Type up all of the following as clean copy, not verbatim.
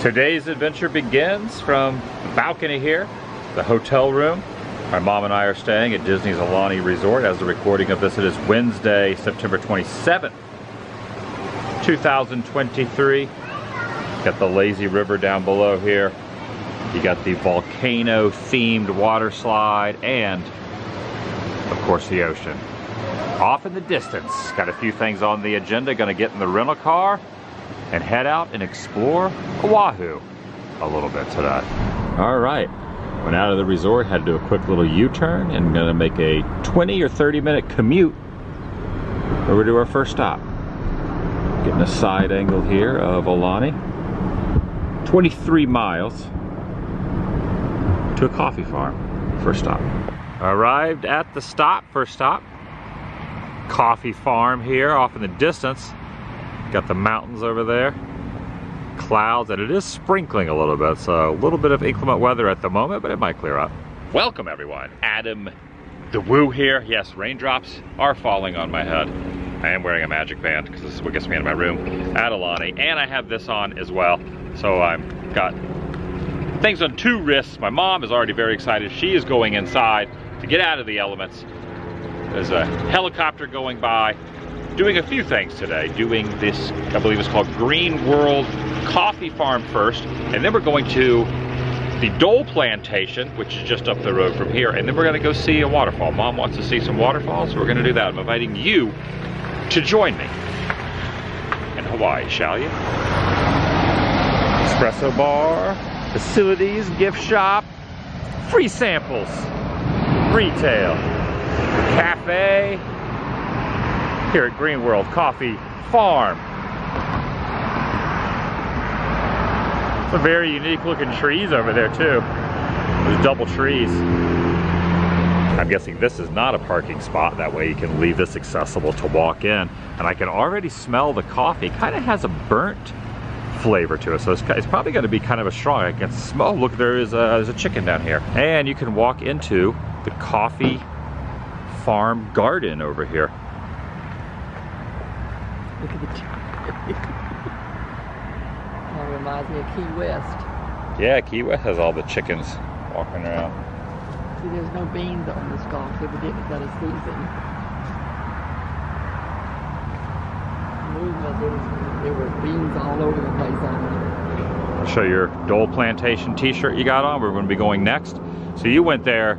Today's adventure begins from the balcony here, the hotel room. My mom and I are staying at Disney's Aulani Resort. As the recording of this, it is Wednesday, September 27th, 2023. Got the lazy river down below here. You got the volcano-themed water slide and, of course, the ocean. Off in the distance, got a few things on the agenda. Gonna get in the rental car and head out and explore Oahu a little bit today. All right, went out of the resort, had to do a quick little U-turn, and gonna make a 20 or 30 minute commute over to our first stop. Getting a side angle here of Aulani. 23 miles to a coffee farm. First stop. Arrived at the stop, first stop. Coffee farm here off in the distance. Got the mountains over there, clouds, and it is sprinkling a little bit, so a little bit of inclement weather at the moment, but it might clear up. Welcome everyone, Adam the Woo here. Yes, raindrops are falling on my head. I am wearing a magic band because this is what gets me into my room at Aulani, and I have this on as well, so I've got things on two wrists. My mom is already very excited. She is going inside to get out of the elements. There's a helicopter going by, doing a few things today. Doing this, I believe it's called Green World Coffee Farm first, and then we're going to the Dole Plantation, which is just up the road from here, and then we're gonna go see a waterfall. Mom wants to see some waterfalls, so we're gonna do that. I'm inviting you to join me in Hawaii, shall you? Espresso bar, facilities, gift shop, free samples, retail, cafe, here at Green World Coffee Farm. Some very unique looking trees over there too. There's double trees. I'm guessing this is not a parking spot. That way you can leave this accessible to walk in. And I can already smell the coffee. Kind of has a burnt flavor to it. So it's probably going to be kind of a strong. I can smell, look, there's a chicken down here. And you can walk into the coffee farm garden over here. Look at the That reminds me of Key West. Yeah, Key West has all the chickens walking around. See, there's no beans on this stalk. Evidently it's out of season. There were beans all over the place on it. I'll show your Dole Plantation t-shirt you got on. We're going to be going next. So you went there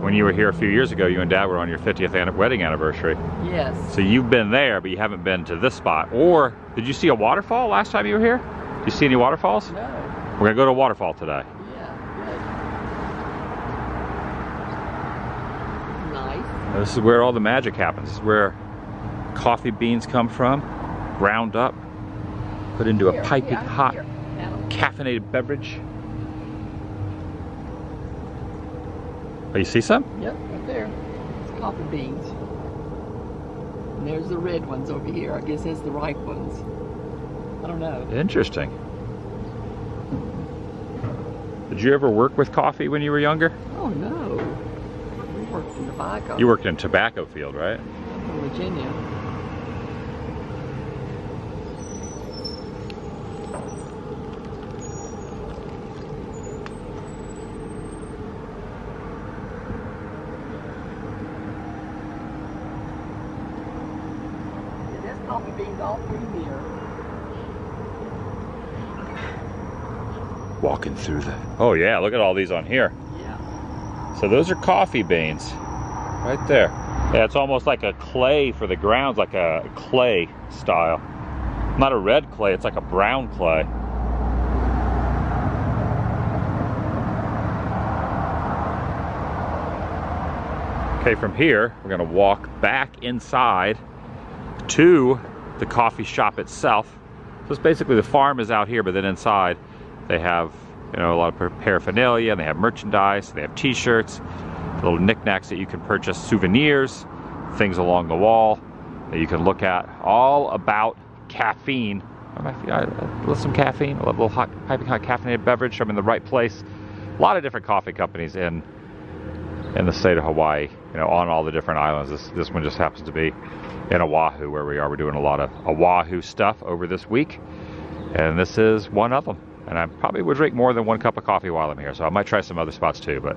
when you were here a few years ago. You and Dad were on your 50th wedding anniversary. Yes. So you've been there, but you haven't been to this spot. Or did you see a waterfall last time you were here? Did you see any waterfalls? No. We're going to go to a waterfall today. Yeah, good. Nice. This is where all the magic happens. This is where coffee beans come from, ground up, put into a piping hot caffeinated beverage. Oh, you see some? Yep, right there. It's coffee beans. And there's the red ones over here. I guess that's the ripe ones. I don't know. Interesting. Did you ever work with coffee when you were younger? Oh no. We worked in tobacco. You worked in a tobacco field, right? In Virginia. Coffee beans all through here. Walking through the... Oh yeah, look at all these on here. Yeah. So those are coffee beans. Right there. Yeah, it's almost like a clay for the grounds, like a clay style. Not a red clay, it's like a brown clay. Okay, from here, we're gonna walk back inside to the coffee shop itself. So it's basically the farm is out here, but then inside they have, you know, a lot of paraphernalia, and they have merchandise, they have t-shirts, little knickknacks that you can purchase, souvenirs, things along the wall that you can look at, all about caffeine. I love some caffeine, a little hot, piping hot caffeinated beverage. I'm in the right place. A lot of different coffee companies in the state of Hawaii, you know, on all the different islands. This one just happens to be in Oahu, where we are. We're doing a lot of Oahu stuff over this week, and this is one of them. And I probably would drink more than 1 cup of coffee while I'm here, so I might try some other spots too, but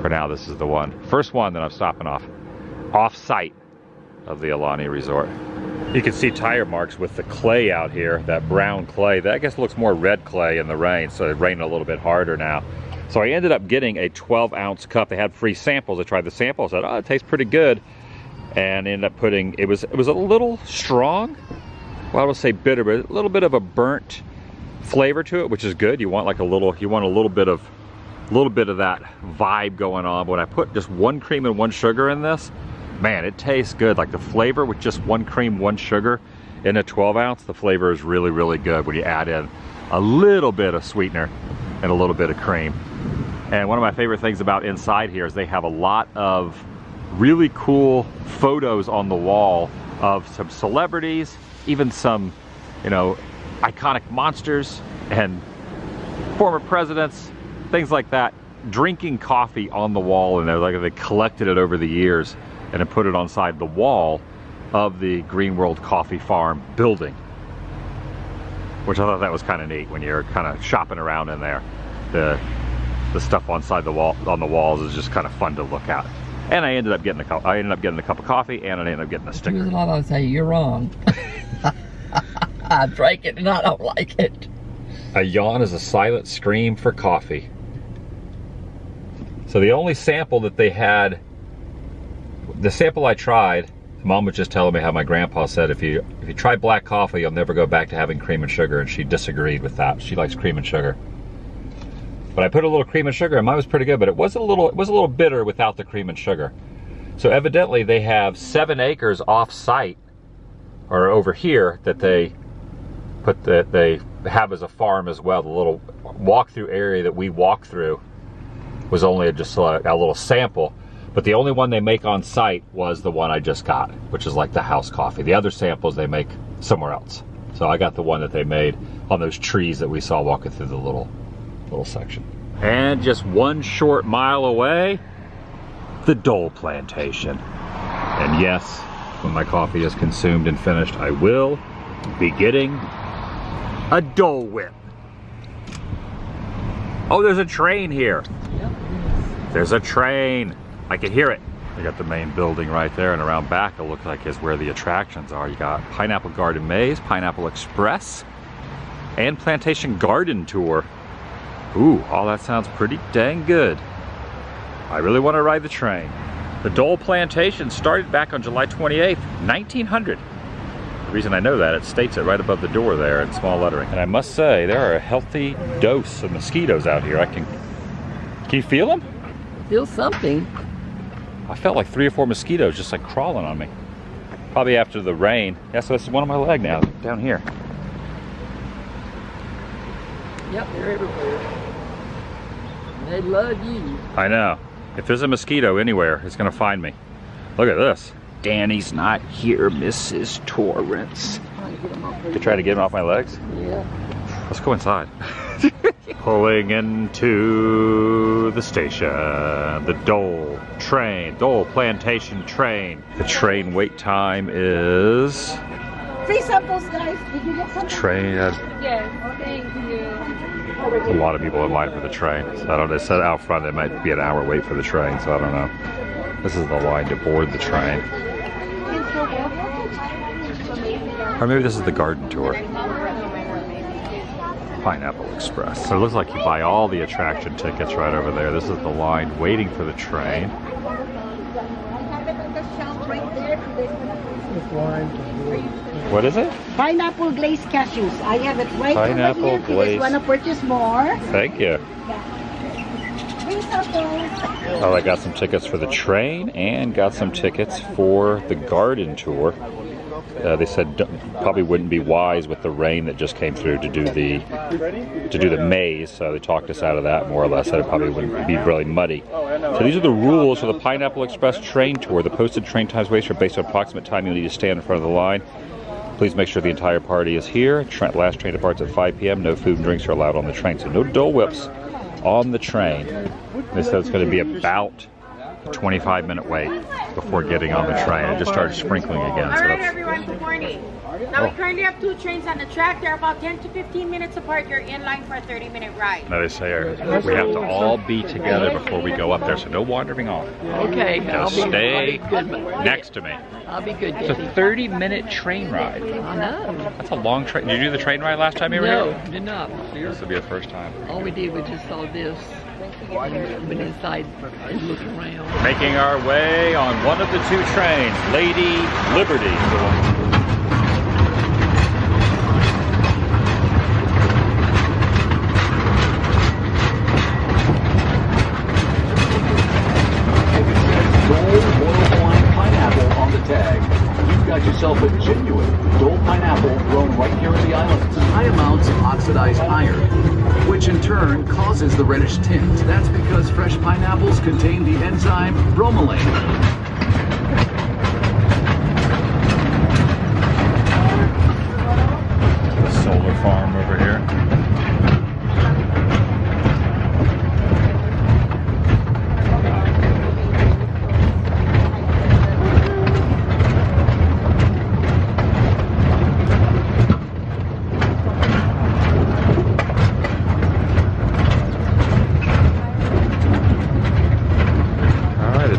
for now this is the one. First one that I'm stopping off-site of the Aulani Resort. You can see tire marks with the clay out here, that brown clay. That I guess looks more red clay in the rain, so it's raining a little bit harder now. So I ended up getting a 12-ounce cup. They had free samples. I tried the sample. I said, oh, it tastes pretty good. And ended up putting, it was a little strong. Well, I would say bitter, but a little bit of a burnt flavor to it, which is good. You want like a little bit of that vibe going on. But when I put just 1 cream and 1 sugar in this, man, it tastes good. Like the flavor with just 1 cream, 1 sugar in a 12-ounce, the flavor is really, really good when you add in a little bit of sweetener and a little bit of cream. And one of my favorite things about inside here is they have a lot of really cool photos on the wall of some celebrities, even some, you know, iconic monsters and former presidents, things like that, drinking coffee on the wall, and they collected it over the years and then put it on side the wall of the Green World Coffee Farm building, which I thought that was kind of neat when you're kind of shopping around in there. The stuff on the walls is just kind of fun to look at. And I ended up getting a cup of coffee, and I ended up getting a sticker. There's a lot of say you're wrong. I drank it and I don't like it. A yawn is a silent scream for coffee. So the only sample that they had, the sample I tried, Mom was just telling me how my grandpa said if you try black coffee, you'll never go back to having cream and sugar, and she disagreed with that. She likes cream and sugar. But I put a little cream and sugar, and mine was pretty good, but it was a little bitter without the cream and sugar. So evidently they have 7 acres off-site, or over here, that they have as a farm as well. The little walk-through area that we walked through was only just a little sample, but the only one they make on site was the one I just got, which is like the house coffee. The other samples they make somewhere else. So I got the one that they made on those trees that we saw walking through the little section. And just 1 short mile away, the Dole Plantation. And yes, when my coffee is consumed and finished, I will be getting a Dole Whip. Oh, there's a train here. Yep. There's a train. I can hear it. You got the main building right there, and around back it looks like is where the attractions are. You got Pineapple Garden Maze, Pineapple Express, and Plantation Garden Tour. Ooh, all that sounds pretty dang good. I really want to ride the train. The Dole Plantation started back on July 28th, 1900. The reason I know that, it states it right above the door there in small lettering. And I must say, there are a healthy dose of mosquitoes out here. Can you feel them? Feel something. I felt like 3 or 4 mosquitoes just like crawling on me. Probably after the rain. Yeah, so that's one on my leg now, down here. Yep, they're everywhere. They love you. I know. If there's a mosquito anywhere, it's gonna find me. Look at this. Danny's not here, Mrs. Torrance. To try to get him off my legs? Yeah. Let's go inside. Pulling into the station. The Dole Plantation train. The train wait time is... Free samples, guys. Did you get some? Train has... Yes, thank you. A lot of people in line for the train. So I don't know, they said out front it might be an hour wait for the train, so I don't know. This is the line to board the train. Or maybe this is the garden tour. Pineapple Express. So it looks like you buy all the attraction tickets right over there. This is the line waiting for the train. What is it? Pineapple glazed cashews. I have it right Pineapple over here. glazed. You want to purchase more? Thank you. Free samples. Oh, I got some tickets for the train and got some tickets for the garden tour. They said probably wouldn't be wise with the rain that just came through to do the maze, so they talked us out of that more or less. Said it probably wouldn't be really muddy. So these are the rules for the Pineapple Express train tour. The posted train times wasted are based on approximate time you'll need to stand in front of the line. Please make sure the entire party is here. Last train departs at 5 p.m. No food and drinks are allowed on the train, so no Dole Whips on the train. They said it's going to be about a 25-minute wait before getting on the train. It just started sprinkling again. All right, everyone, good morning. Now we currently have 2 trains on the track. They're about 10 to 15 minutes apart. You're in line for a 30-minute ride. Now they say we have to all be together before we go up there, so no wandering off. Okay. Just stay next to me. I'll be good, It's a Daddy. 30-minute train ride. I know. That's a long train. Did you do the train ride last time you were here? No, did not. This will be the first time. All we did was just saw this. And went inside and looked around. Making our way on one of the 2 trains, Lady Liberty. Yourself a genuine Dole pineapple grown right here in the islands. High amounts of oxidized iron, which in turn causes the reddish tint. That's because fresh pineapples contain the enzyme bromelain. The solar farm over here.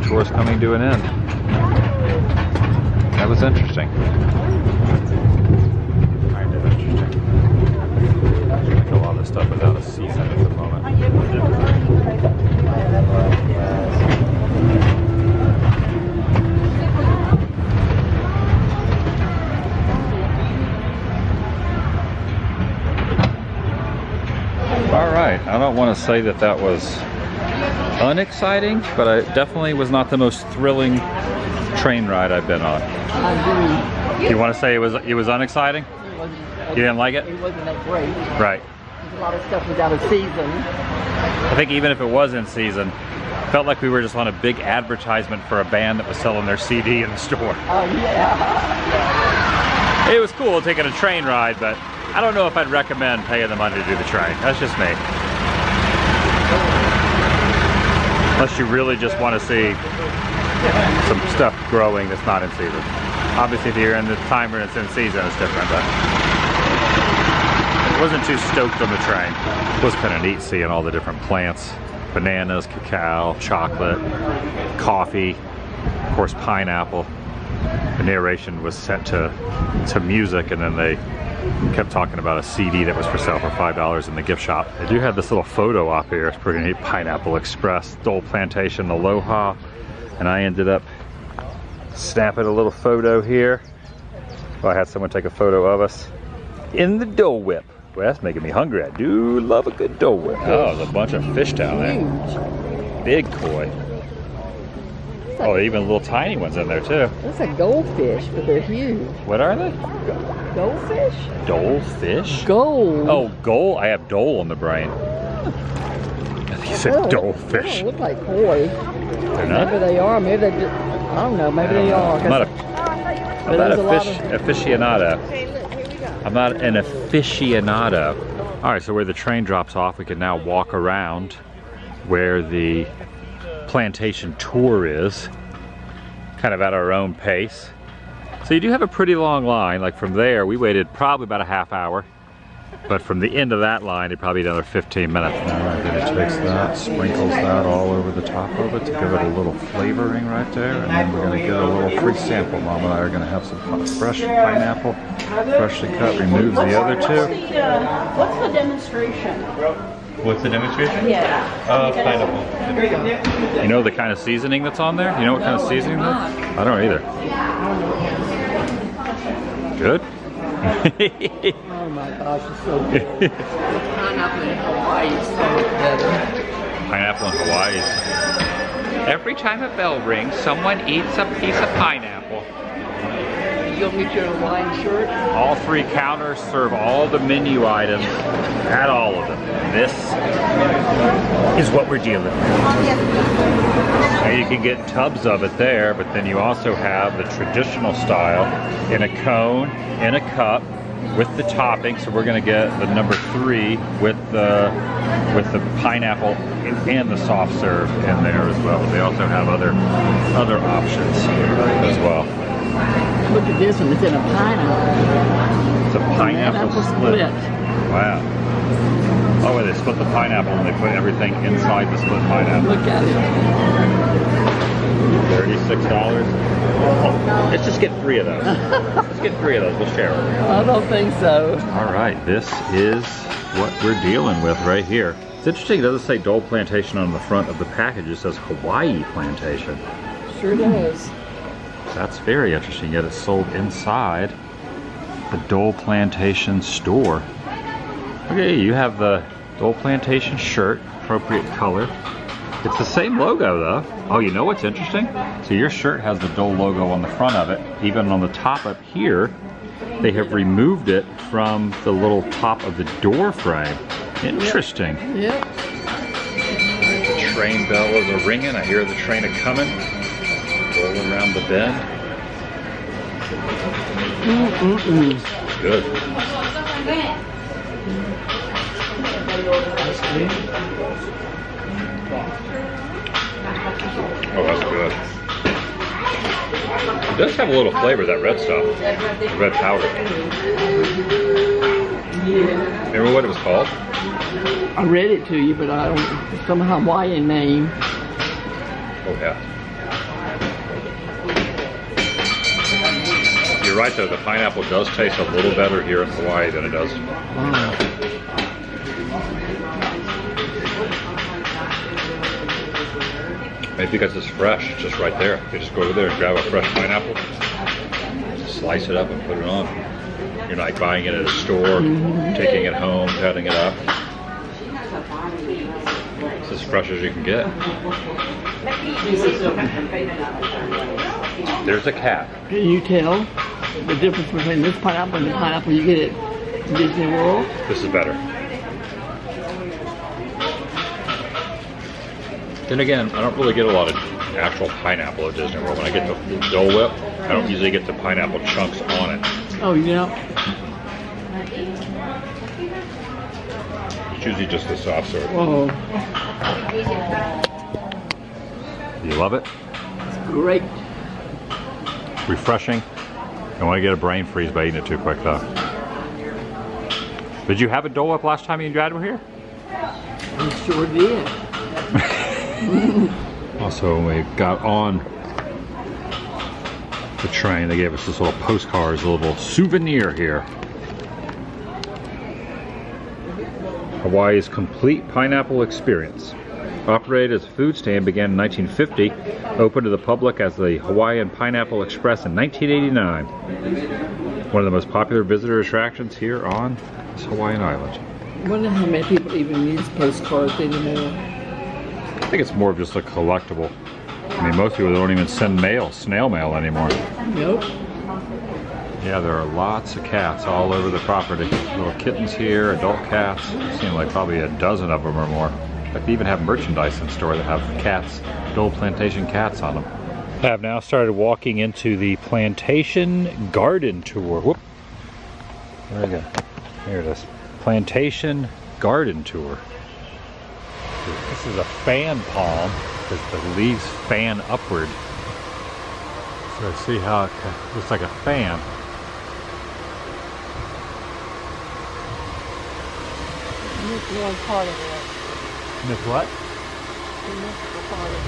Tour's coming to an end. That was interesting. Kind of interesting. I think a lot of stuff is out of season at the moment. All right, I don't want to say that that was unexciting, but it definitely was not the most thrilling train ride I've been on. I agree. You want to say it was unexciting? You didn't like it? It wasn't that great. Right. A lot of stuff was out of season. I think even if it was in season, it felt like we were just on a big advertisement for a band that was selling their CD in the store. Oh yeah. It was cool taking a train ride, but I don't know if I'd recommend paying the money to do the train. That's just me. Unless you really just want to see some stuff growing that's not in season. Obviously, if you're in the time when it's in season, it's different, but I wasn't too stoked on the train. It was kind of neat seeing all the different plants. Bananas, cacao, chocolate, coffee, of course pineapple. The narration was set to music, and then they kept talking about a CD that was for sale for $5 in the gift shop. They do have this little photo op here. It's pretty neat. Pineapple Express, Dole Plantation, Aloha. And I ended up snapping a little photo here. Well, I had someone take a photo of us in the Dole Whip. Well, that's making me hungry. I do love a good Dole Whip. Oh, there's a bunch of fish down there. Big koi. Oh, even little tiny ones in there too. That's a goldfish, but they're huge. What are they? Goldfish? Dolefish? Gold. Oh, gold. I have dole on the brain. I think you said dolefish. They don't look like koi. They're not? Maybe they are. Maybe they just, I don't know. Maybe they are. I'm not a fish aficionado. I'm not an aficionado. All right, so where the train drops off, we can now walk around where the plantation tour is, kind of at our own pace. So you do have a pretty long line. Like from there, we waited probably about a half hour, but from the end of that line, it'd probably be another 15 minutes. All right, then it takes that, sprinkles that all over the top of it to give it a little flavoring right there, and then we're gonna get a little free sample. Mama and I are gonna have some fresh pineapple, freshly cut, removes the other two. What's the demonstration? What's the demonstration? Yeah. Pineapple. You know the kind of seasoning that's on there? You know what kind of seasoning that's? I don't either. Good? Oh my gosh, it's so good. Pineapple in Hawaii is so much better. Pineapple in Hawaii. Every time a bell rings, someone eats a piece of pineapple. You gonna get your Hawaiian shirt? All three counters serve all the menu items at all of them. This is what we're dealing with. Now you can get tubs of it there, but then you also have the traditional style in a cone, in a cup, with the topping. So we're gonna get the number 3 with the pineapple and the soft serve in there as well. They also have other options as well. Look at this one. It's in a pineapple. It's a pineapple split. split. Wow. Oh, wait, they split the pineapple and they put everything inside the split pineapple. Look at it. $36. Oh, let's just get 3 of those. Let's get 3 of those. We'll share them. I don't think so. All right, this is what we're dealing with right here. It's interesting, it doesn't say Dole Plantation on the front of the package. It says Hawaii Plantation. Sure does. That's very interesting, yet it's sold inside the Dole Plantation store. Okay, you have the Dole Plantation shirt, appropriate color. It's the same logo though. Oh, you know what's interesting? So your shirt has the Dole logo on the front of it. Even on the top up here, they have removed it from the little top of the door frame. Interesting. Yep. The train bells are ringing. I hear the train a-coming. Rolling around the bend. It's good. Oh, that's good. It does have a little flavor, that red stuff. The red powder. Remember what it was called? I read it to you, but I don't. Some Hawaiian name. Oh, yeah. You're right, though. The pineapple does taste a little better here in Hawaii than it does. Maybe because it's fresh, it's just right there. You just go over there and grab a fresh pineapple, slice it up and put it on. You're not buying it at a store, taking it home, cutting it up. It's as fresh as you can get. There's a cat. Can you tell the difference between this pineapple and the pineapple you get at Disney World? This is better. Then again, I don't really get a lot of actual pineapple at Disney World. When I get the Dole Whip, I don't usually get the pineapple chunks on it. Oh, yeah. It's usually just the soft sort. Whoa. You love it? It's great. Refreshing. Don't want to get a brain freeze by eating it too quick though. Did you have a Dole Whip last time you and Dad were here? I sure did. Also, when we got on the train, they gave us this little postcard, a little souvenir here. Hawaii's complete pineapple experience. Operated as a food stand, began in 1950, opened to the public as the Hawaiian Pineapple Express in 1989. One of the most popular visitor attractions here on this Hawaiian island. I wonder how many people even use postcards anymore. I think it's more of just a collectible. I mean, most people don't even send mail, snail mail anymore. Nope. Yeah, there are lots of cats all over the property. Little kittens here, adult cats. Seem like probably a dozen of them or more. In fact, they even have merchandise in store that have cats, Dole Plantation cats on them. I have now started walking into the Plantation Garden Tour. Whoop. There we go. Here it is. Plantation Garden Tour. This is a fan palm because the leaves fan upward. So see how it looks like a fan. You missed one part of it. Miss what? You missed the part of it.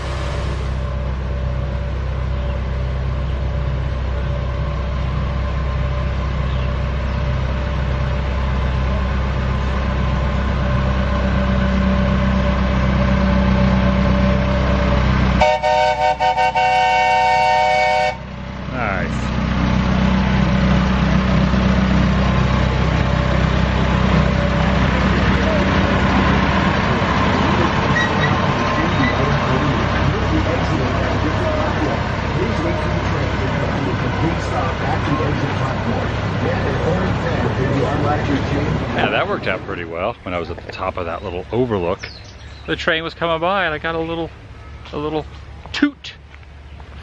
Yeah, that worked out pretty well when I was at the top of that little overlook. The train was coming by and I got a little toot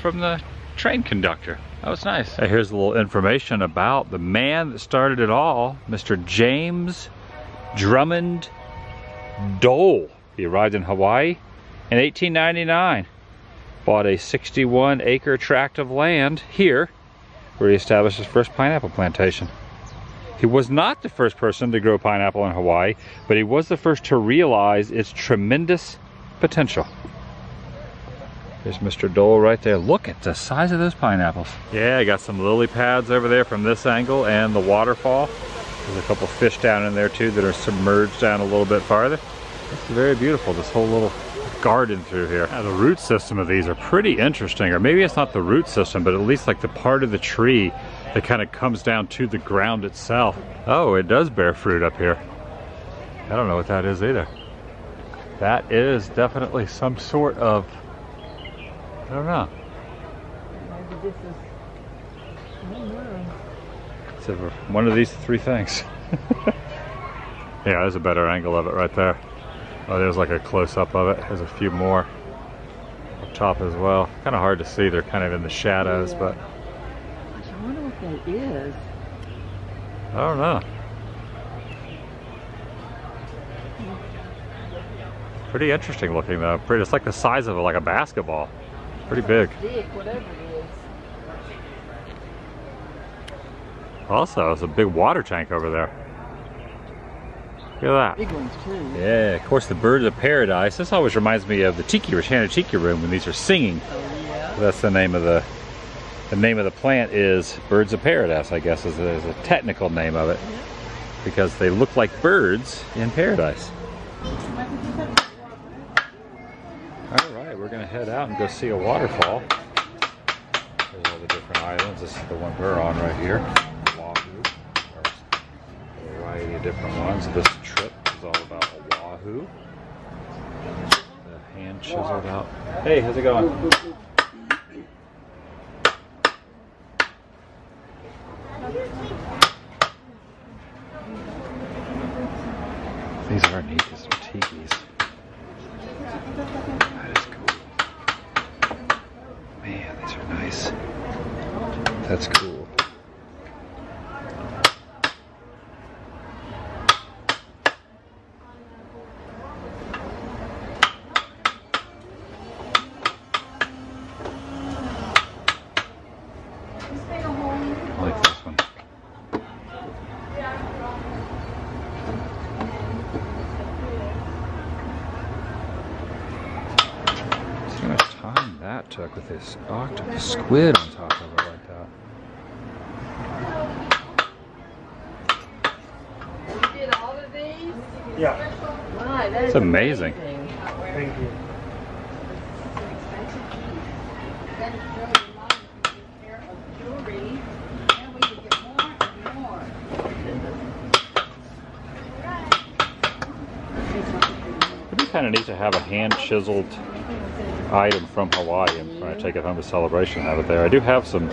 from the train conductor. That was nice. Hey, here's a little information about the man that started it all, Mr. James Drummond Dole. He arrived in Hawaii in 1899. Bought a 61-acre tract of land here where he established his first pineapple plantation. He was not the first person to grow pineapple in Hawaii, but he was the first to realize its tremendous potential. There's Mr. Dole right there. Look at the size of those pineapples. Yeah, I got some lily pads over there from this angle and the waterfall. There's a couple fish down in there too that are submerged down a little bit farther. It's very beautiful, this whole little garden through here. Now, the root system of these are pretty interesting, or maybe it's not the root system, but at least like the part of the tree that kind of comes down to the ground itself. Oh, it does bear fruit up here. I don't know what that is either. That is definitely some sort of, I don't know. Maybe this is, I don't know. It's one of these three things. Yeah, there's a better angle of it right there. Oh, there's like a close-up of it. There's a few more up top as well. Kind of hard to see. They're kind of in the shadows, but Gosh, I wonder what that is. I don't know. Pretty interesting looking though. It's like the size of like a basketball. Pretty big. Big, whatever it is. Also, there's a big water tank over there. Look at that. Big ones too. Yeah, of course the birds of paradise. This always reminds me of the Enchanted Tiki Room when these are singing. Oh yeah. That's the name of the name of the plant is birds of paradise, I guess is a technical name of it. Because they look like birds in paradise. Alright, we're gonna head out and go see a waterfall. There's all the different islands. This is the one we're on right here. Oahu. There's a variety of different ones. This trip is all about Oahu. The hand chiseled out. Hey, how's it going? These are neat, these are tikis. That is cool. Man, these are nice. That's cool. I like this one. See how much time that took with this octopus squid on top of it like that. You did all of these? Yeah. My, that It's is amazing. Thank you. It'd be kind of neat to have a hand chiseled item from Hawaii and when I take it home to celebration, have it there. I do have some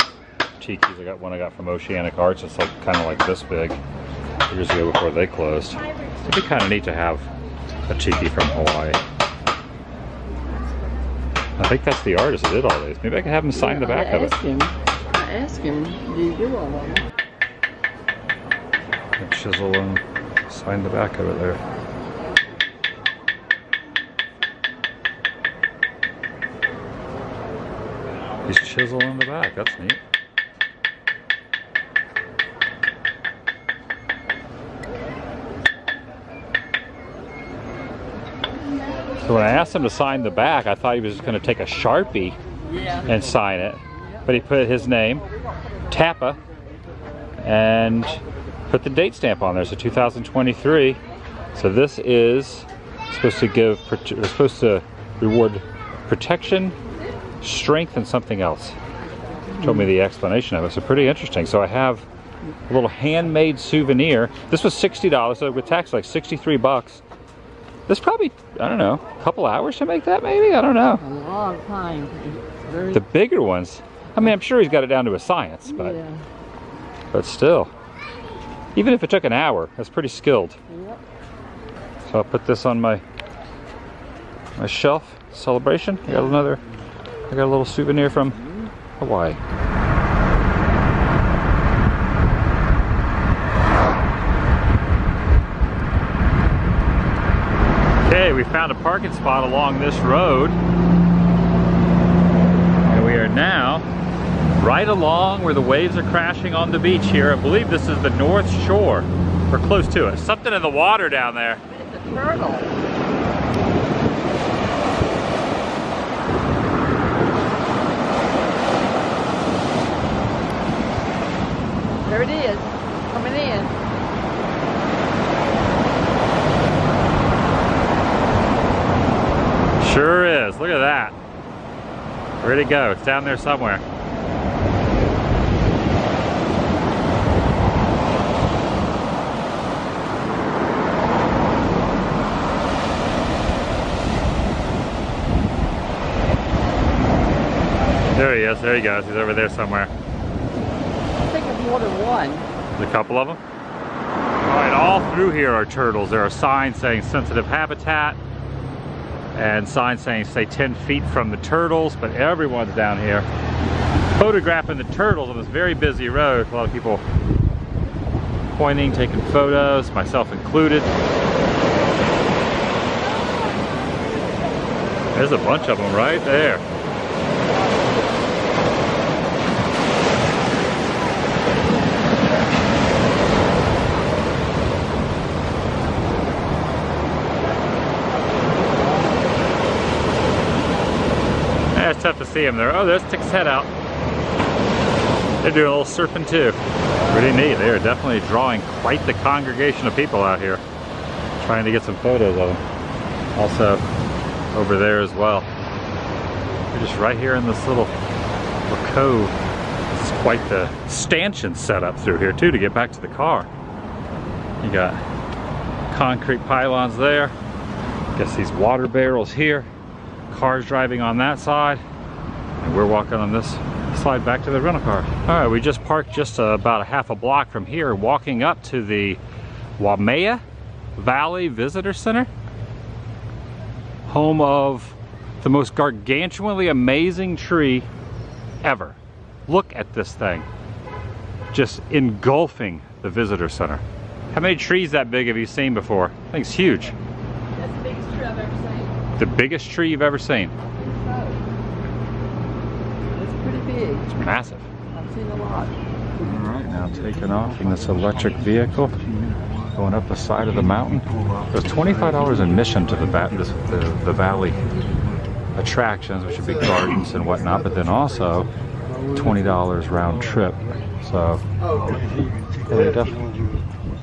tikis. I got one I got from Oceanic Arts. It's like kind of like this big years ago before they closed. It'd be kind of neat to have a tiki from Hawaii. I think that's the artist that did all these. Maybe I could have him sign the back of it. I asked him, do you do all of them? And chisel and sign the back of it there. He's chiseling the back. That's neat. So when I asked him to sign the back, I thought he was just going to take a Sharpie and sign it. But he put his name, Tappa, and put the date stamp on there. So 2023. So this is supposed to reward protection, strength, and something else. Told me the explanation of it. So pretty interesting. So I have a little handmade souvenir. This was $60, so with tax like 63 bucks. This probably, I don't know, a couple hours to make that maybe? I don't know. A long time. Very The bigger ones, I mean, I'm sure he's got it down to a science, but yeah. but still. Even if it took an hour, that's pretty skilled. Yep. So I'll put this on my shelf celebration. I got a little souvenir from Hawaii. Okay, we found a parking spot along this road. And we are now Right along where the waves are crashing on the beach here. I believe this is the North Shore, or close to it. Something in the water down there. It's a turtle. There it is, coming in. Sure is. Look at that. Where'd it go? It's down there somewhere. There he is. There he goes. He's over there somewhere. I think it's more than one. There's a couple of them. All right, all through here are turtles. There are signs saying sensitive habitat and signs saying stay 10 feet from the turtles, but everyone's down here photographing the turtles on this very busy road. A lot of people pointing, taking photos, myself included. There's a bunch of them right there. It's tough to see them there. Oh, there's Tick's head out. They're doing a little surfing too. Pretty neat. They are definitely drawing quite the congregation of people out here. Trying to get some photos of them. Also, over there as well. We're just right here in this little cove. This is quite the stanchion setup through here too to get back to the car. You got concrete pylons there. Guess these water barrels here. Cars driving on that side, and we're walking on this side back to the rental car. All right, we just parked just about a half a block from here, walking up to the Waimea Valley Visitor Center, home of the most gargantuanly amazing tree ever. Look at this thing, just engulfing the visitor center. How many trees that big have you seen before? I think it's huge. That's the biggest tree I've ever seen. The biggest tree you've ever seen. It's pretty big. It's massive. I've seen a lot. All right, now taking off in this electric vehicle, going up the side of the mountain. There's $25 admission to the valley attractions, which would be gardens and whatnot, but then also $20 round trip. So, yeah, definitely.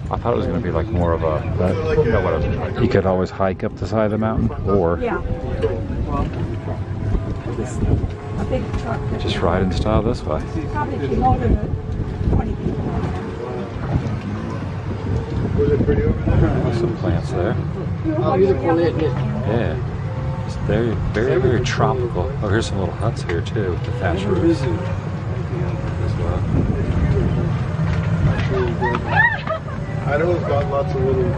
I thought it was going to be like more of a, but you know what I was, you could always hike up the side of the mountain, or just ride in style this way. There's some plants there. Yeah, it's very, very, very tropical. Oh, here's some little huts here too with the thatch roofs as well. I know it's got lots of little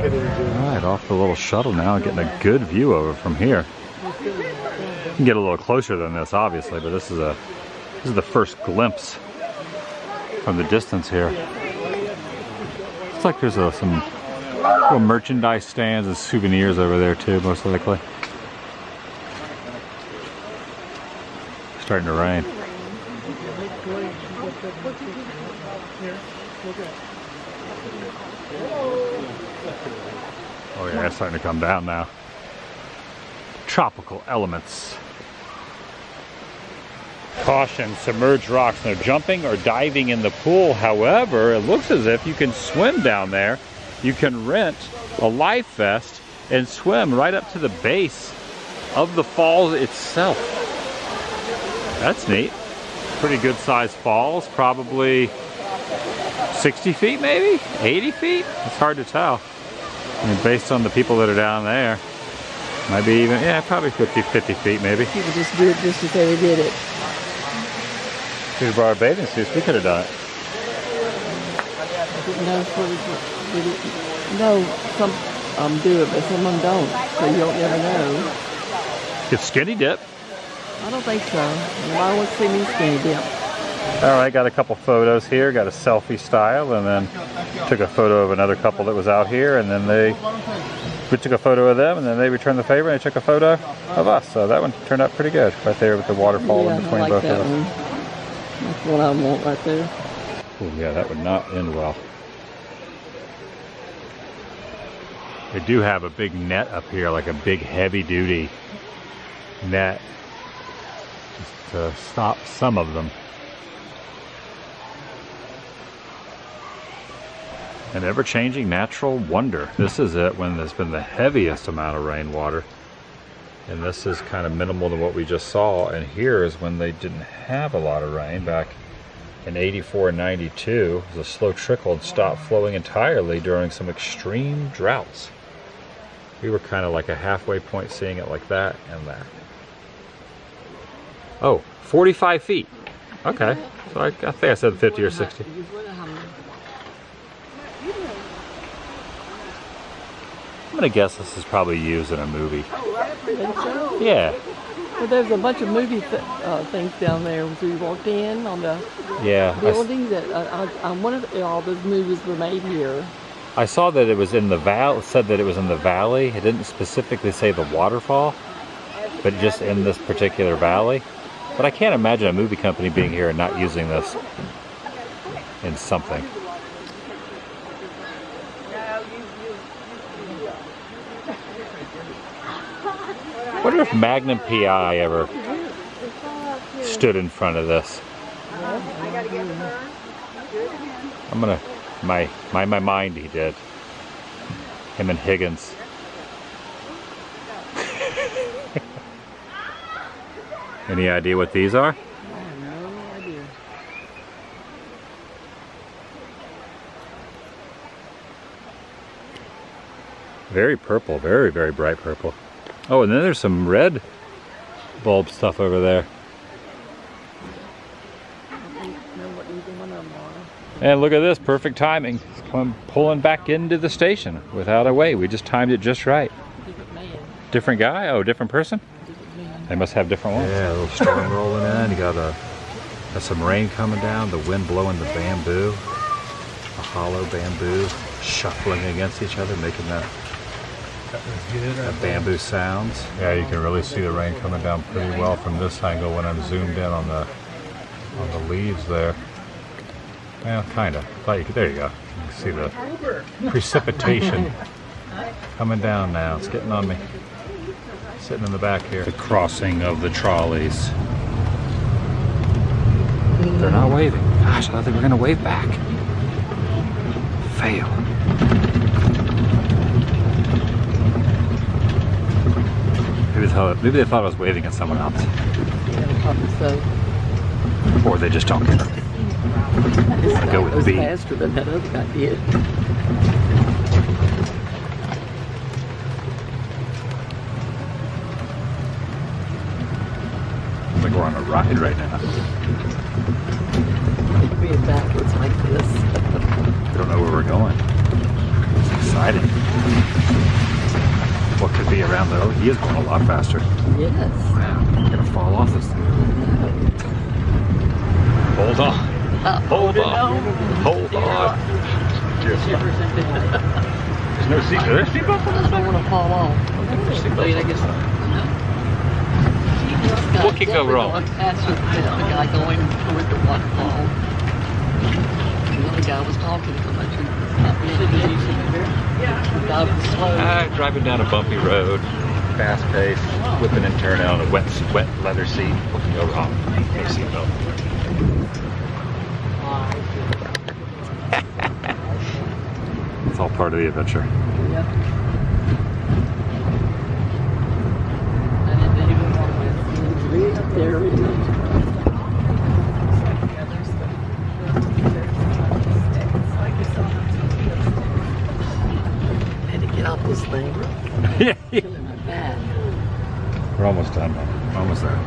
kittens. Alright, off the little shuttle now, getting a good view of it from here. You can get a little closer than this, obviously, but this is the first glimpse from the distance here. Looks like there's some little merchandise stands and souvenirs over there too, most likely. Starting to rain. Oh yeah, it's starting to come down now. Tropical elements. Caution, submerged rocks. No jumping or diving in the pool. However, it looks as if you can swim down there. You can rent a life vest and swim right up to the base of the falls itself. That's neat. Pretty good sized falls, probably 60 feet maybe? 80 feet? It's hard to tell. I mean, based on the people that are down there. Might be even, yeah, probably 50 feet maybe. People just do it just as they did it. Should have brought our bathing suits, we could have done it. No, some do it, but some of them don't. So you don't never know. Get skinny dip. I don't think so. Nobody wants to see me skinny dip. Alright, got a couple photos here, got a selfie style, and then took a photo of another couple that was out here, and then we took a photo of them, and then they returned the favor, and they took a photo of us. So that one turned out pretty good, right there with the waterfall in between both of us. That's what I want right there. Oh yeah, that would not end well. They do have a big net up here, like a big heavy duty net, just to stop some of them. An ever-changing natural wonder. This is it when there's been the heaviest amount of rainwater. And this is kind of minimal to what we just saw. And here is when they didn't have a lot of rain back in 84 and 92. It was a slow trickle and stopped flowing entirely during some extreme droughts. We were kind of like a halfway point seeing it like that and that. Oh, 45 feet. Okay. So I think I said 50 or 60. I'm gonna guess this is probably used in a movie. Think so? Yeah. Well, there's a bunch of movie things down there as we walked in on the building. I wonder if all those movies were made here. I saw that it was in the valley. Said that it was in the valley. It didn't specifically say the waterfall, but just in this particular valley. But I can't imagine a movie company being here and not using this in something. I wonder if Magnum PI ever stood in front of this. I'm gonna, my mind he did. Him and Higgins. Any idea what these are? I have no idea. Very purple, very, very bright purple. Oh, and then there's some red bulb stuff over there. I don't know what either one of them are. And look at this, perfect timing. It's coming, pulling back into the station without a wait. We just timed it just right. Different man. Different guy? Oh, different person? Different man. They must have different ones. Yeah, a little storm rolling in. You got some rain coming down, the wind blowing the bamboo, a hollow bamboo shuffling against each other, making that bamboo sounds. Yeah, you can really see the rain coming down pretty well from this angle when I'm zoomed in on the leaves there. Well, kind of. There you go. You can see the precipitation coming down now. It's getting on me. Sitting in the back here. The crossing of the trolleys. They're not waving. Gosh, I thought they were going to wave back. Fail. Maybe they thought I was waving at someone else. Yeah, probably so. Or they just don't care. I go with B. Faster than that other guy did. It's like we're on a ride right now. Being backwards like this. I don't know where we're going. It's exciting. What could be around there? Oh, he is going a lot faster. Yes. Wow, I'm gonna fall off this thing. Hold on. Hold on. Hold on. There's no seat. Is there a seatbelt on this I don't want to fall off. But I guess What could go wrong? Faster than the guy going toward the waterfall. The other guy was talking so much. Driving down a bumpy road, fast pace, whipping and turning on a wet leather seat. What can go wrong? No seatbelt. It's all part of the adventure. Yep. I didn't even want to read up there. Had to get off this thing. Yeah. Killing my back. We're almost done, man. Almost there.